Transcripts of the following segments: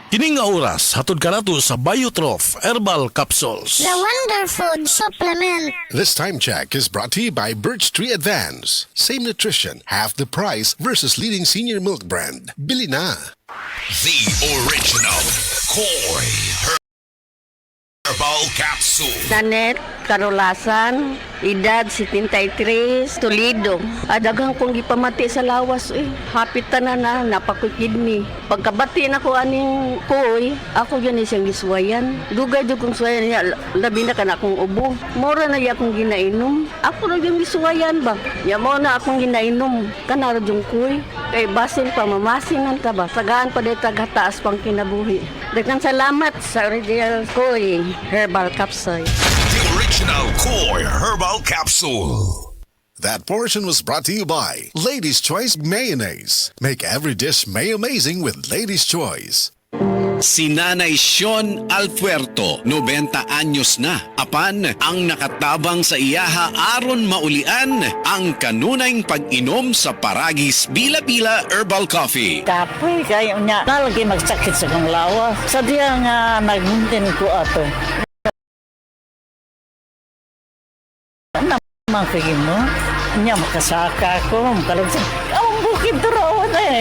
Kining nga oras, hatod ka nato sa Biotrof Herbal Capsules. The Wonder Food Supplement. This time check is brought to you by Birch Tree Advance. Same nutrition, half the price versus leading senior milk brand. Bili na. The original Koi Herbal Capsule. Nanet, Karolasan, edad 73, Toledo. Adagang kong gipamati sa lawas Hapit na napakukidney. Pagkabati na ko aning koy, ako yan siyang giswayan. Dugay kong swayan niya, labi na ka na akong ubo. Mora na iya akong ginainom. Ako na yung giswayan ba? Ya mo na akong ginainom. Kanaro yung koy. Kay basin pa, mamasingan ka ba? Sagaan pa dito taas pang kinabuhi. Daghang salamat sa original koy Herbal Capsule. The original Koi Herbal Capsule. That portion was brought to you by Ladies' Choice Mayonnaise. Make every dish may amazing with Ladies' Choice. Si Nanay Sean Alpuerto, 90 anyos na. Apan, ang nakatabang sa iyaha aron maulian ang kanunayng pag-inom sa Paragis Bila-Bila Herbal Coffee. Kapoy kayo niya. Talagi magsakit sa kong lawa. Sa diya nga nagmuntin ko ato. Ano naman kayo mo? Niya makasaka ko. Makalagsan. Ang bukid doon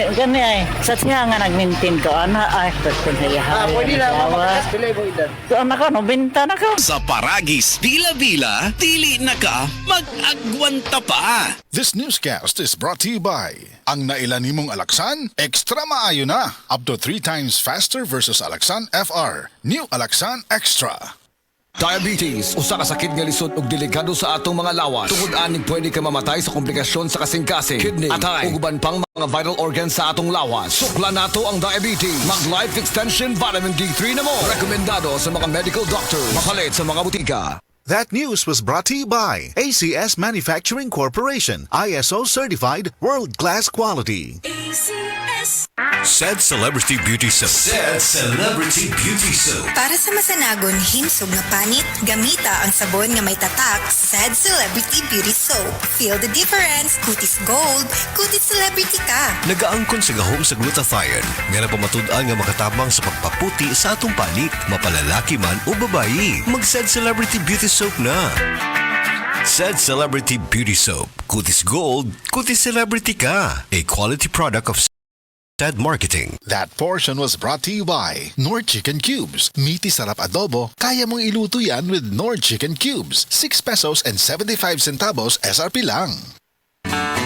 Gani Sa diya nga nagmintin ko. Ay, pagpinayahay. Pwede lang makakas. Pilay mo edad. Anak ko, benta na ko. Sa Paragis Bila-Bila, dili na ka mag-agwanta pa. This newscast is brought to you by ang nailan nimong Alaxan, extra maayo na. Up to 3 times faster versus Alaxan FR. New Alaxan Extra. Diabetes, usa ka sakit nga lisod ug delikado sa atong mga lawas. Tungod aning pwede ka mamatay sa komplikasyon sa kasing-kasing, kidney, atay, ug uban pang mga vital organs sa atong lawas. Sukla nato ang diabetes. Mag Life Extension Vitamin D3 na mo. Rekomendado sa mga medical doctor. Mapalit sa mga butika. That news was brought to you by ACS Manufacturing Corporation, ISO certified world-class quality. Said Celebrity Beauty Soap. Said Celebrity Beauty Soap. Para sa masanagon himsog nga panit, gamita ang sabon nga may tatak, Said Celebrity Beauty Soap. Feel the difference, kutis gold, kutis celebrity ka. Nagaangkon sa gahom sa glutathione, nga napamatud-an nga makatabang sa pagpaputi sa atong panit, mapalalaki man o babayi. Mag-Said Celebrity Beauty Soap na. Said Celebrity Beauty Soap. Kutis Gold, kutis celebrity ka. A quality product of Said Marketing. That portion was brought to you by Nord Chicken Cubes. Meaty sarap adobo, kaya mong iluto yan with Nord Chicken Cubes. 6 pesos and 75 centavos SRP lang.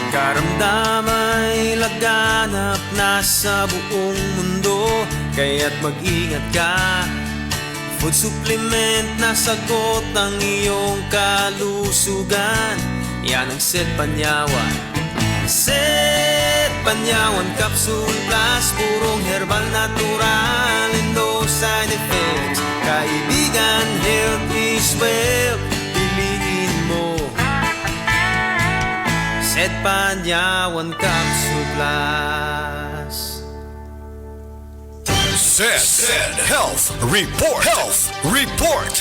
Karamdamay laganap na sa buong mundo, kaya't mag-ingat ka. Food supplement na sagot ang iyong kalusugan. Yan ang Set Panyawan. Set Panyawan Capsule Plus, purong herbal natural and no side effects. Kaibigan, health is wealth, piliin mo Set Panyawan Capsule Plus. Said Health Report. Health Report.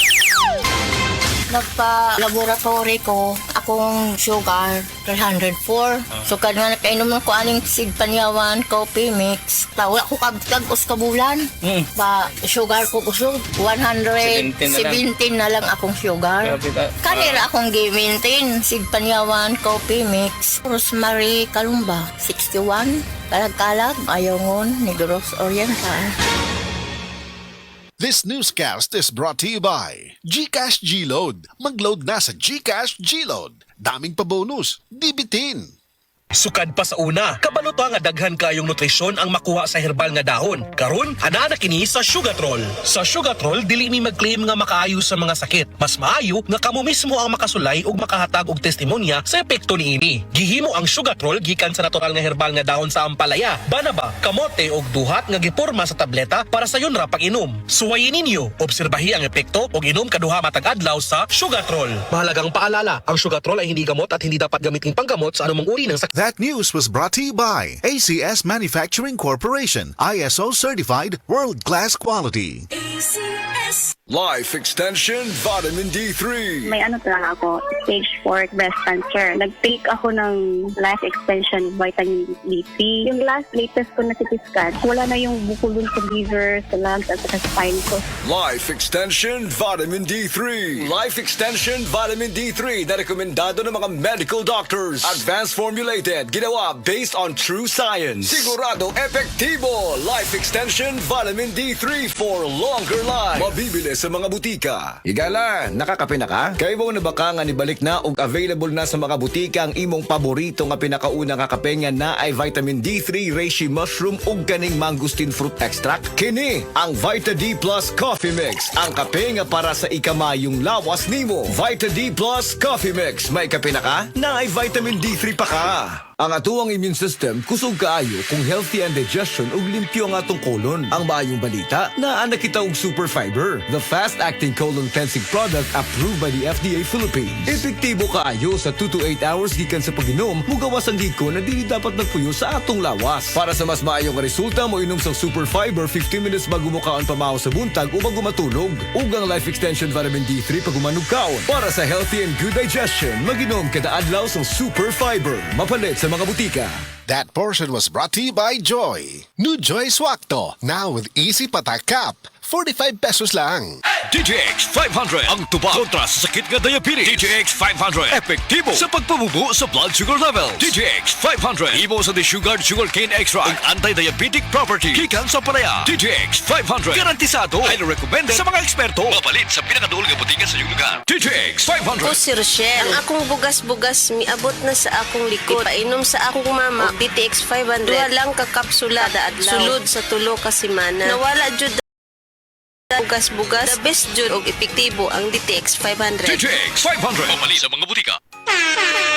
Nagpa-laboratory ko, akong sugar, 304. So, kadang nakainom ko aning Sid Panyawan coffee mix. Wala ko kagos kabulan. Ba, sugar ko kusog. 117 na lang akong sugar. Kanira akong gi-maintain. Sid Panyawan coffee mix. Rosemary Kalumba, 61. Kalag-kalag, Ayongon, Negros Oriental. This newscast is brought to you by GCash G-Load. Mag-load na sa GCash G-Load. Daming pa-bonus. Di bitin. Sukad pa sa una, kabalo nga daghan kayong nutrisyon ang makuha sa herbal nga dahon. Karon, ana na kini sa Sugatrol. Sa Sugatrol, dili mi mag-claim nga makaayo sa mga sakit. Mas maayo nga kamo mismo ang makasulay ug makahatag og testimonya sa epekto niini. Gihimo ang Sugatrol gikan sa natural nga herbal nga dahon sa ampalaya, banaba, kamote ug duhat nga giporma sa tableta para sa yun ra pag-inom. Suwayin ninyo, obserbahi ang epekto ug inom kaduha matag adlaw sa Sugatrol. Mahalagang paalala, ang Sugatrol ay hindi gamot at hindi dapat gamitin panggamot sa anumang uri ng sakit. That news was brought to you by ACS Manufacturing Corporation, ISO certified world-class quality. Life Extension Vitamin D3. May ano talaga ako, stage 4 breast cancer. Nag-take ako ng life extension vitamin D3. Yung latest ko na CT scan, wala na yung bukol dun sa liver, sa lungs, at sa spine ko. Life Extension Vitamin D3. Life Extension Vitamin D3 na rekomendado ng mga medical doctors. Advanced formulated, ginawa based on true science. Sigurado epektibo. Life Extension Vitamin D3 for longer life. Mabibili sa mga butika. Igala, nakakape na ka? Kaya mo na baka nga nibalik na ug available na sa mga butika ang imong paborito nga pinakauna nga kape nga na ay vitamin D3 reishi mushroom ug kaning mangosteen fruit extract? Kini ang Vita D Plus Coffee Mix. Ang kape nga para sa ikamayong lawas nimo. Vita D Plus Coffee Mix. May kape na ka? Na ay vitamin D3 pa ka. Ang atuang immune system kusog kaayo kung healthy ang digestion ug limpyo ang atong colon. Ang maayong balita, naa na kita og super fiber, the fast-acting colon cleansing product approved by the FDA Philippines. Epektibo kaayo sa 2 to 8 hours gikan sa pag-inom, mugawas ang giko na dili dapat nagpuyo sa atong lawas. Para sa mas maayong resulta, mo inom sa super fiber 15 minutes bago mo kaon pamahaw sa buntag o bago matulog. Ug ang Life Extension Vitamin D3 pag umanog kaon. Para sa healthy and good digestion, mag-inom kada adlaw sa super fiber. Mapalit sa mga butika. That portion was brought to you by Joy. New Joy Swakto, now with easy patak cap. 45 pesos lang. DTX 500 ang tubag kontra sa sakit nga diabetes. DTX 500 epektibo sa pagpabubo sa blood sugar level. DTX 500 imo sa desugared sugarcane extract ang anti-diabetic property gikan sa palaya. DTX 500 garantisado highly recommended sa mga eksperto. Mapalit sa pinakadulog nga butika sa iyong lugar. DTX 500. Ako si Rochelle. Ang akong bugas-bugas miabot na sa akong likod. Painom sa akong mama og DTX 500. Duha lang ka kapsula kada adlaw. Sulod sa tulo ka semana. Nawala jud bugas-bugas. The best jud og epektibo ang DTX 500. DTX 500 mapalit sa mga butika.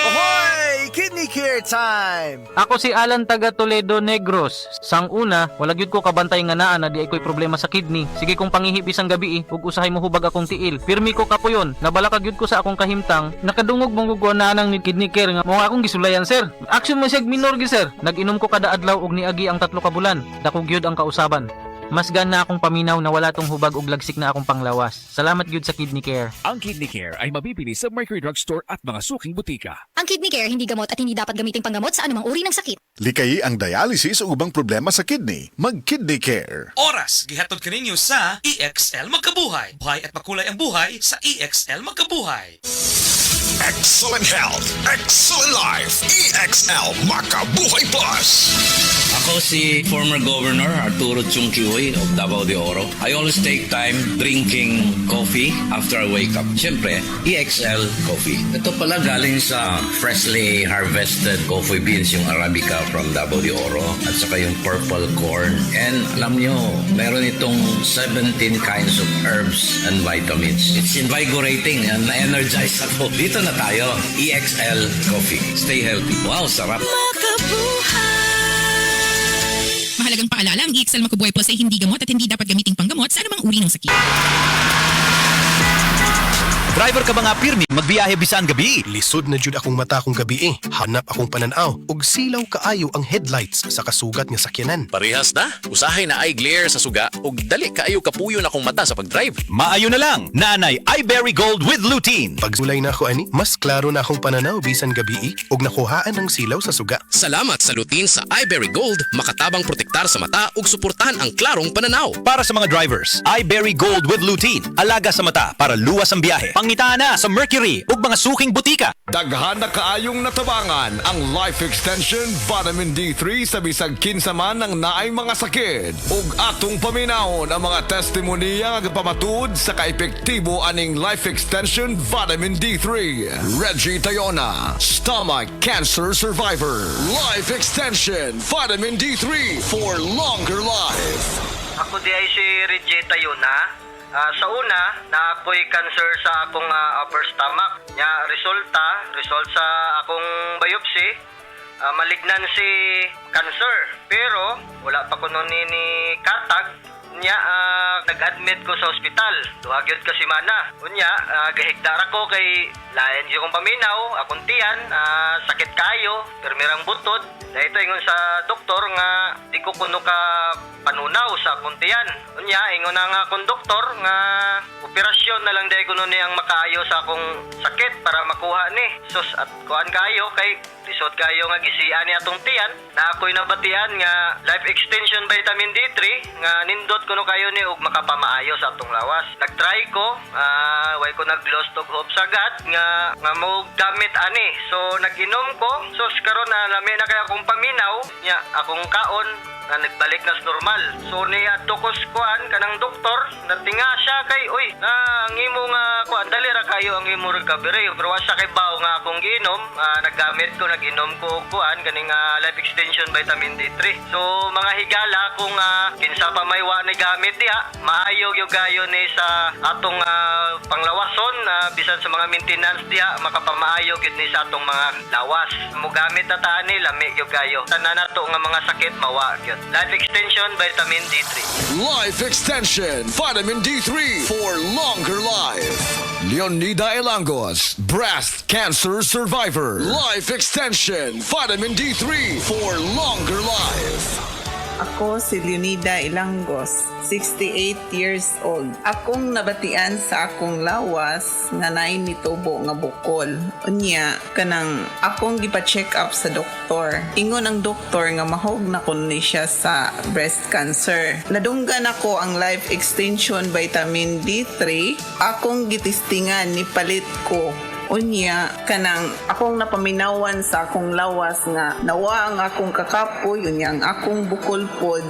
Ahoy! Kidney Care time! Ako si Alan taga Toledo Negros. Sang una, wala gyud ko kabantay nga naa na di ay ko'y problema sa kidney. Sige kong pangihip isang gabi ug usahay mo hubag akong tiil. Pirmi ko kapuyon. Nabalaka gyud ko sa akong kahimtang. Nakadungog mong gugwa na nang kidney care nga mo akong gisulayan sir. Action mo siya minor gi sir. Nag-inom ko kada adlaw og niagi ang 3 ka bulan. Dako gyud ang kausaban. Mas gana akong paminaw na wala tong hubag ug lagsik na akong panglawas. Salamat gyud sa Kidney Care. Ang Kidney Care ay mabibili sa Mercury Drugstore at mga suking butika. Ang Kidney Care hindi gamot at hindi dapat gamiting panggamot sa anumang uri ng sakit. Likayi ang dialysis o ubang problema sa kidney. Mag-Kidney Care. Oras, gihatod kaninyo sa EXL Magkabuhay. Buhay at makulay ang buhay sa EXL Magkabuhay. Excellent health, excellent life. EXL Makabuhay Plus. Ako si former Governor Arturo Chung Kihoy of Davao de Oro. I always take time drinking coffee after I wake up. Siyempre, EXL Coffee. Ito pala galing sa freshly harvested coffee beans, yung Arabica from Davao de Oro at saka yung purple corn. And alam nyo, meron itong 17 kinds of herbs and vitamins. It's invigorating and na-energize ako. Dito na tayo, EXL Coffee. Stay healthy. Wow, sarap. Mahalagang paalala, ang EXL Makabuhay Plus ay hindi gamot at hindi dapat gamiting panggamot sa anumang uri ng sakit. Driver ka ba nga pirmi? Magbiyahe bisan gabi? Lisod na jud akong mata akong gabi eh. Hanap akong pananaw. Og silaw kaayo ang headlights sa kasugat nga sakyanan. Parehas na. Usahay na ay glare sa suga og dali kaayo kapuyo na akong mata sa pagdrive. Maayo na lang. Nanay iBerry Gold with lutein. Pagsulay na ako ani, mas klaro na akong pananaw bisan gabi og nakuhaan ng silaw sa suga. Salamat sa lutein sa iBerry Gold. Makatabang protektar sa mata ug suportahan ang klarong pananaw. Para sa mga drivers, iBerry Gold with lutein. Alaga sa mata para luwas ang biyahe. Pangitaan na sa Mercury ug mga suking butika. Daghan na kaayong natabangan ang Life Extension Vitamin D3 sa bisag kinsa man ang naay mga sakit. Ug atong paminahon ang mga testimonya nga pamatud sa kaepektibo aning Life Extension Vitamin D3. Reggie Tayona, stomach cancer survivor. Life Extension Vitamin D3 for longer life. Ako di ay si Reggie Tayona. Sa una, na ako'y cancer sa akong upper stomach. Nya result sa akong biopsy, malignancy cancer. Pero wala pa ko nun ni katag Unya, nag-admit ko sa ospital. Duha gyud ka semana. Unya, gahigdara ko kay lain gyud kong paminaw, akong tiyan, sakit kayo, permirang butod. Dahito ingon sa doktor nga di ko kuno ka panunaw sa akong tiyan. Unya, ingon na nga akong doktor nga operasyon na lang dahil kuno ni ang makaayo sa akong sakit para makuha ni. Sus, at kuan kayo kay lisod kayo nga gisian ni atong tiyan na ako'y nabatian nga life extension vitamin D3 nga nindot kuno kayo ni og makapamaayo sa atong lawas. Nagtry ko, way ko nag-lost og hope sagad nga mo gamit ani. So nag-inom ko, so karon na lami na kay akong paminaw nya akong kaon na nagbalik na sa normal. So niya tukos kuan kanang doktor natinga siya kay uy ang imo nga kuan dali ra kayo ang imo recovery pero wa siya kay bawo nga akong giinom. Naggamit ko naginom ko og kuan kaning life extension vitamin D3. So mga higala kung kinsa pa may wa ni gamit diha maayo gyud gayo ni sa atong panglawason bisan sa mga maintenance diha makapamaayo gyud ni sa atong mga lawas. Mo gamit ta ani lami gyud gayo. Tanan nato nga mga sakit mawa gyud. Life Extension Vitamin D3. Life Extension Vitamin D3 for longer life. Leonida Elangos, breast cancer survivor. Life Extension Vitamin D3 for longer life. Ako si Leonida Ilangos, 68 years old. Akong nabatian sa akong lawas nga naay nitubo nga bukol. Unya, kanang akong gipa-check up sa doktor. Ingon ang doktor nga mahog na kuno ni siya sa breast cancer. Nadunggan ako ang Life Extension Vitamin D3. Akong gitistingan ni palit ko. Unya, kanang akong napaminawan sa akong lawas nga nawa ang akong kakapoy, unya ang akong bukol pod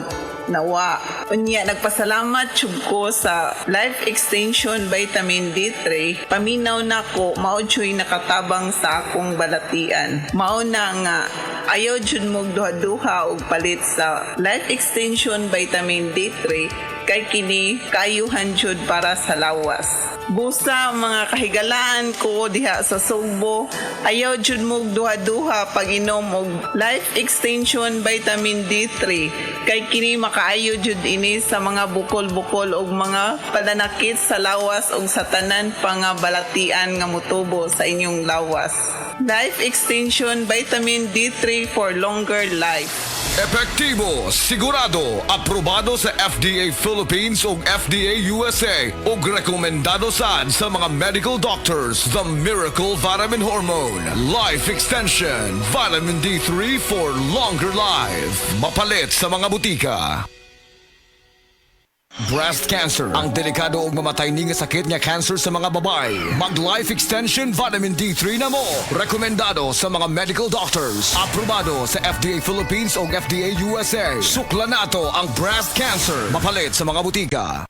nawa. Unya, nagpasalamat jud ko sa Life Extension Vitamin D3. Paminaw na ko, mao jud nakatabang sa akong balatian. Mao na nga ayaw jud mo duha-duha og palit sa Life Extension Vitamin D3 kay kini kayuhan jud para sa lawas. Busa mga kahigalaan ko diha sa Sugbo, ayaw jud mo duha-duha pag inom og Life Extension Vitamin D3 kay kini makaayo jud ini sa mga bukol-bukol og mga pananakit sa lawas og sa tanan pa nga balatian nga motubo sa inyong lawas. Life Extension Vitamin D3 for longer life. Epektibo, sigurado, aprobado sa FDA Philippines ug FDA USA ug rekomendado sad sa mga medical doctors. The Miracle Vitamin Hormone, Life Extension, Vitamin D3 for longer life. Mapalit sa mga butika. Breast cancer, ang delikado ug mamatay ni nga sakit nga cancer sa mga babae. Mag Life Extension Vitamin D3 na mo. Rekomendado sa mga medical doctors. Aprobado sa FDA Philippines ug FDA USA. Sukla nato ang breast cancer. Mapalit sa mga butika.